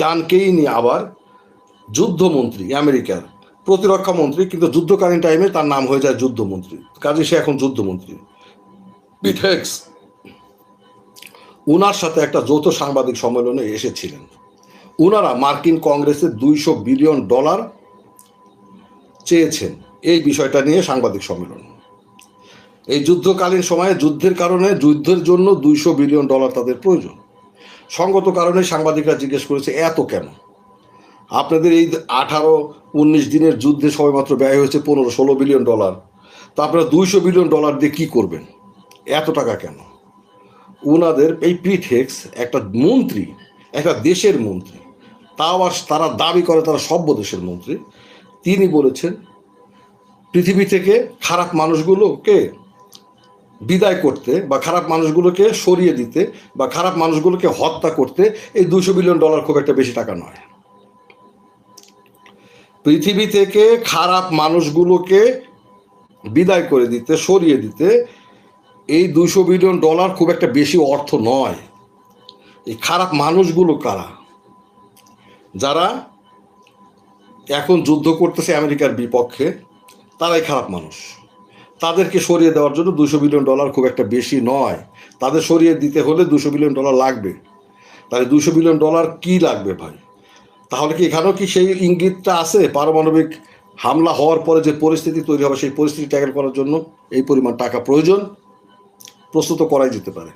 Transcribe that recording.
ডানকেই নিয়ে আবার যুদ্ধমন্ত্রী, আমেরিকার প্রতিরক্ষা মন্ত্রী, কিন্তু যুদ্ধকালীন টাইমে তার নাম হয়ে যায় যুদ্ধমন্ত্রী, কাজে সে এখন যুদ্ধমন্ত্রী। পিট হেগস উনার সাথে একটা যৌথ সাংবাদিক সম্মেলনে এসেছিলেন। উনারা মার্কিন কংগ্রেসে $200 বিলিয়ন চেয়েছেন এই বিষয়টা নিয়ে সাংবাদিক সম্মেলন। এই যুদ্ধকালীন সময়ে যুদ্ধের কারণে, যুদ্ধের জন্য $200 বিলিয়ন তাদের প্রয়োজন। সঙ্গত কারণে সাংবাদিকরা জিজ্ঞেস করেছে এত কেন? আপনাদের এই 18-19 দিনের যুদ্ধে সবেমাত্র ব্যয় হয়েছে $15-16 বিলিয়ন, তো আপনারা $200 বিলিয়ন দিয়ে কি করবেন? এত টাকা কেন? ওনাদের এই পিট হেগস একটা মন্ত্রী, একটা দেশের মন্ত্রী, তাও আর তারা দাবি করে তারা সভ্য দেশের মন্ত্রী। তিনি বলেছেন পৃথিবী থেকে খারাপ মানুষগুলোকে বিদায় করতে বা খারাপ মানুষগুলোকে সরিয়ে দিতে বা খারাপ মানুষগুলোকে হত্যা করতে এই $200 বিলিয়ন খুব একটা বেশি টাকা নয়। পৃথিবী থেকে খারাপ মানুষগুলোকে বিদায় করে দিতে, সরিয়ে দিতে এই $200 বিলিয়ন খুব একটা বেশি অর্থ নয়। এই খারাপ মানুষগুলো কারা? যারা এখন যুদ্ধ করতেছে আমেরিকার বিপক্ষে, তারাই খারাপ মানুষ। তাদেরকে সরিয়ে দেওয়ার জন্য $200 বিলিয়ন খুব একটা বেশি নয়। তাদের সরিয়ে দিতে হলে $200 বিলিয়ন লাগবে। তাহলে $200 বিলিয়ন কি লাগবে ভাই? তাহলে কি এখানেও কি সেই ইঙ্গিতটা আছে পারমাণবিক হামলা হওয়ার পরে যে পরিস্থিতি তৈরি হবে, সেই পরিস্থিতি ট্যাকেল করার জন্য এই পরিমাণ টাকা প্রয়োজন? প্রস্তুত করাই যেতে পারে।